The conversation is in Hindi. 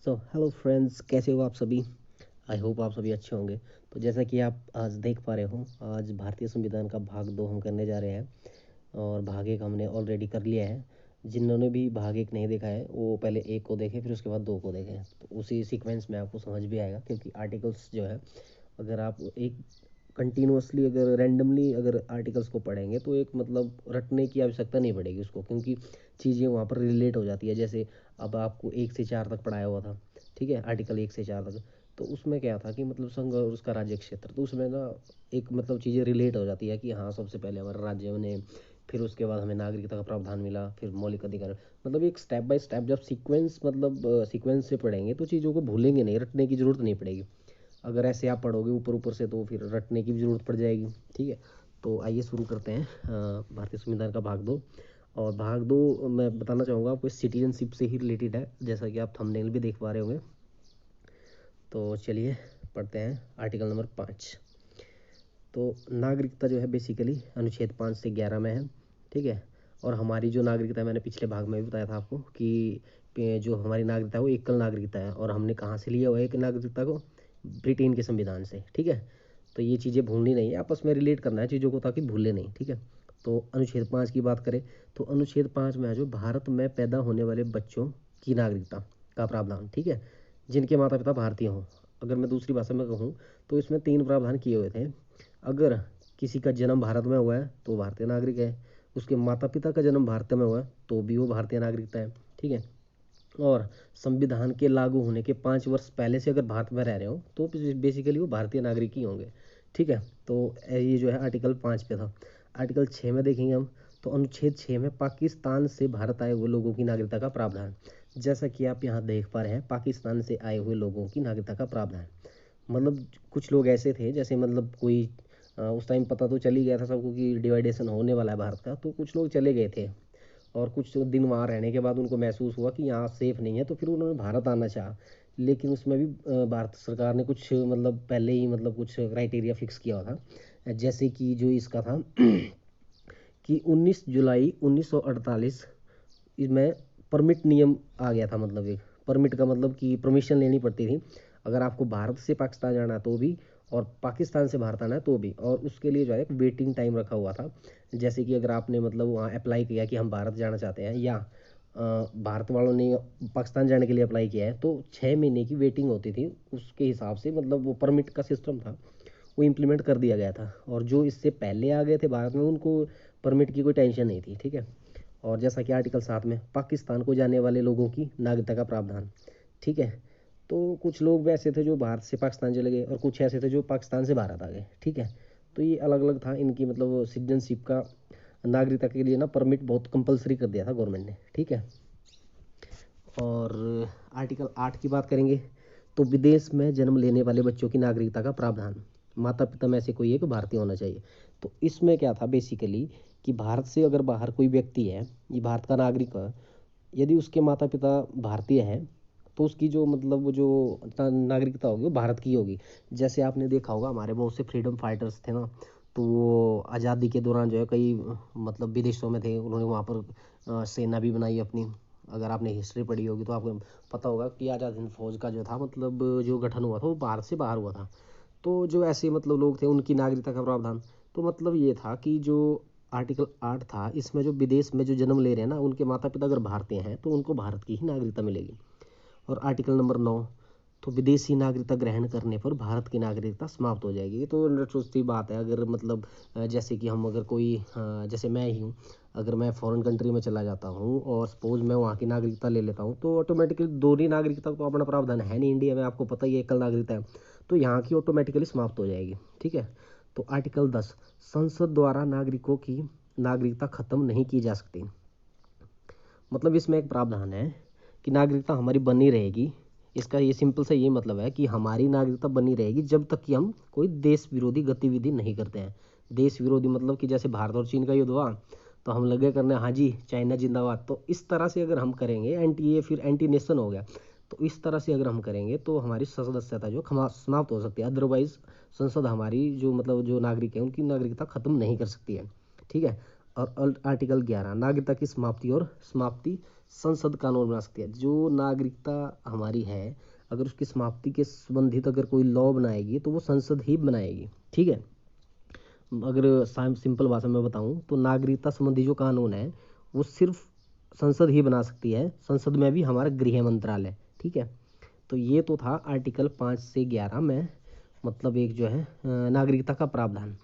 सो हेलो फ्रेंड्स, कैसे हो आप सभी। आई होप आप सभी अच्छे होंगे। तो जैसा कि आप आज देख पा रहे हो, आज भारतीय संविधान का भाग 2 हम करने जा रहे हैं और भाग 1 हमने ऑलरेडी कर लिया है। जिन्होंने भी भाग 1 नहीं देखा है वो पहले 1 को देखें, फिर उसके बाद 2 को देखें, तो उसी सीक्वेंस में आपको समझ भी आएगा। क्योंकि आर्टिकल्स जो है, अगर आप एक कंटिन्यूअसली अगर रैंडमली अगर आर्टिकल्स को पढ़ेंगे तो एक मतलब रटने की आवश्यकता नहीं पड़ेगी उसको, क्योंकि चीज़ें वहाँ पर रिलेट हो जाती है। जैसे अब आपको 1 से 4 तक पढ़ाया हुआ था, ठीक है, आर्टिकल 1 से 4 तक। तो उसमें क्या था कि मतलब संघ और उसका राज्य क्षेत्र, तो उसमें ना एक मतलब चीज़ें रिलेट हो जाती है कि हाँ, सबसे पहले हमारे राज्य ने, फिर उसके बाद हमें नागरिकता का प्रावधान मिला, फिर मौलिक अधिकार। मतलब एक स्टेप बाय स्टेप जब सीक्वेंस मतलब सीक्वेंस से पढ़ेंगे तो चीज़ों को भूलेंगे नहीं, रटने की ज़रूरत नहीं पड़ेगी। अगर ऐसे आप पढ़ोगे ऊपर ऊपर से तो फिर रटने की भी ज़रूरत पड़ जाएगी। ठीक है, तो आइए शुरू करते हैं भारतीय संविधान का भाग 2। और भाग 2 मैं बताना चाहूँगा आपको सिटीजनशिप से ही रिलेटेड है, जैसा कि आप थंबनेल भी देख पा रहे होंगे। तो चलिए पढ़ते हैं आर्टिकल नंबर 5। तो नागरिकता जो है बेसिकली अनुच्छेद 5 से 11 में है, ठीक है। और हमारी जो नागरिकता है, मैंने पिछले भाग में भी बताया था आपको कि जो हमारी नागरिकता है वो एकल नागरिकता है, और हमने कहाँ से लिया हुआ है एक नागरिकता को, ब्रिटेन के संविधान से, ठीक है। तो ये चीज़ें भूलनी नहीं है, आपस में रिलेट करना है चीज़ों को ताकि भूले नहीं, ठीक है। तो अनुच्छेद 5 की बात करें तो अनुच्छेद 5 में है जो भारत में पैदा होने वाले बच्चों की नागरिकता का प्रावधान, ठीक है, जिनके माता पिता भारतीय हों। अगर मैं दूसरी भाषा में कहूँ तो इसमें 3 प्रावधान किए हुए थे। अगर किसी का जन्म भारत में हुआ है तो भारतीय नागरिक है, उसके माता पिता का जन्म भारत में हुआ है तो भी वो भारतीय नागरिकता है, ठीक है। और संविधान के लागू होने के 5 वर्ष पहले से अगर भारत में रह रहे हो तो बेसिकली वो भारतीय नागरिक ही होंगे, ठीक है। तो ये जो है आर्टिकल 5 पे था। आर्टिकल 6 में देखेंगे हम, तो अनुच्छेद 6 में पाकिस्तान से भारत आए हुए लोगों की नागरिकता का प्रावधान। जैसा कि आप यहाँ देख पा रहे हैं, पाकिस्तान से आए हुए लोगों की नागरिकता का प्रावधान। मतलब कुछ लोग ऐसे थे, जैसे मतलब कोई उस टाइम पता तो चल ही गया था सबको कि डिवाइडेशन होने वाला है भारत का, तो कुछ लोग चले गए थे और कुछ दिन वहाँ रहने के बाद उनको महसूस हुआ कि यहाँ सेफ नहीं है, तो फिर उन्होंने भारत आना चाहा। लेकिन उसमें भी भारत सरकार ने कुछ मतलब पहले ही मतलब कुछ क्राइटेरिया फिक्स किया हुआ था। जैसे कि जो इसका था कि 19 जुलाई 1948 इसमें परमिट नियम आ गया था। मतलब एक परमिट का मतलब कि परमिशन लेनी पड़ती थी अगर आपको भारत से पाकिस्तान जाना है तो भी, और पाकिस्तान से भारत आना है तो भी। और उसके लिए जो है एक वेटिंग टाइम रखा हुआ था। जैसे कि अगर आपने मतलब वहाँ अप्लाई किया कि हम भारत जाना चाहते हैं, या भारत वालों ने पाकिस्तान जाने के लिए अप्लाई किया है, तो 6 महीने की वेटिंग होती थी। उसके हिसाब से मतलब वो परमिट का सिस्टम था, वो इम्प्लीमेंट कर दिया गया था। और जो इससे पहले आ गए थे भारत में उनको परमिट की कोई टेंशन नहीं थी, ठीक है। और जैसा कि आर्टिकल 7 में पाकिस्तान को जाने वाले लोगों की नागरिकता का प्रावधान, ठीक है। तो कुछ लोग वैसे थे जो भारत से पाकिस्तान चले गए और कुछ ऐसे थे जो पाकिस्तान से भारत आ गए, ठीक है। तो ये अलग अलग था इनकी मतलब सिटीजनशिप का, नागरिकता के लिए ना परमिट बहुत कंपलसरी कर दिया था गवर्नमेंट ने, ठीक है। और आर्टिकल 8 की बात करेंगे तो विदेश में जन्म लेने वाले बच्चों की नागरिकता का प्रावधान, माता पिता में से कोई एक भारतीय होना चाहिए। तो इसमें क्या था बेसिकली कि भारत से अगर बाहर कोई व्यक्ति है, ये भारत का नागरिक है, यदि उसके माता पिता भारतीय हैं तो उसकी जो मतलब वो जो नागरिकता होगी वो भारत की होगी। जैसे आपने देखा होगा हमारे बहुत से फ्रीडम फाइटर्स थे ना, तो वो आज़ादी के दौरान जो है कई मतलब विदेशों में थे, उन्होंने वहाँ पर सेना भी बनाई अपनी। अगर आपने हिस्ट्री पढ़ी होगी तो आपको पता होगा कि आज़ाद हिंद फौज का जो था मतलब जो गठन हुआ था वो भारत से बाहर हुआ था। तो जो ऐसे मतलब लोग थे उनकी नागरिकता का प्रावधान, तो मतलब ये था कि जो आर्टिकल 8 था इसमें जो विदेश में जो जन्म ले रहे हैं ना, उनके माता पिता अगर भारतीय हैं तो उनको भारत की ही नागरिकता मिलेगी। और आर्टिकल नंबर 9, तो विदेशी नागरिकता ग्रहण करने पर भारत की नागरिकता समाप्त हो जाएगी। ये तो नेचुरल बात है। अगर मतलब जैसे कि हम अगर कोई जैसे मैं ही हूँ, अगर मैं फॉरेन कंट्री में चला जाता हूँ और सपोज मैं वहाँ की नागरिकता ले लेता हूँ तो ऑटोमेटिकली दोहरी नागरिकता तो अपना प्रावधान है नहीं इंडिया में, आपको पता ही है एकल नागरिकता है, तो यहाँ की ऑटोमेटिकली समाप्त हो जाएगी, ठीक है। तो आर्टिकल 10, संसद द्वारा नागरिकों की नागरिकता खत्म नहीं की जा सकती। मतलब इसमें एक प्रावधान है कि नागरिकता हमारी बनी रहेगी। इसका ये सिंपल सा ये मतलब है कि हमारी नागरिकता बनी रहेगी जब तक कि हम कोई देश विरोधी गतिविधि नहीं करते हैं। देश विरोधी मतलब कि जैसे भारत और चीन का युद्ध हुआ तो हम लगे करने हाँ जी चाइना जिंदाबाद, तो इस तरह से अगर हम करेंगे एंटी, ये फिर एंटी नेशन हो गया, तो इस तरह से अगर हम करेंगे तो हमारी सदस्यता जो समाप्त हो सकती है। अदरवाइज संसद हमारी जो मतलब जो नागरिक है उनकी नागरिकता खत्म नहीं कर सकती है, ठीक है। और आर्टिकल 11 नागरिकता की समाप्ति और समाप्ति संसद कानून बना सकती है। जो नागरिकता हमारी है, अगर उसकी समाप्ति के संबंधित अगर कोई लॉ बनाएगी तो वो संसद ही बनाएगी, ठीक है। अगर सिंपल भाषा में बताऊं तो नागरिकता संबंधी जो कानून है वो सिर्फ संसद ही बना सकती है, संसद में भी हमारा गृह मंत्रालय, ठीक है। तो ये तो था आर्टिकल 5 से 11 में, मतलब एक जो है नागरिकता का प्रावधान।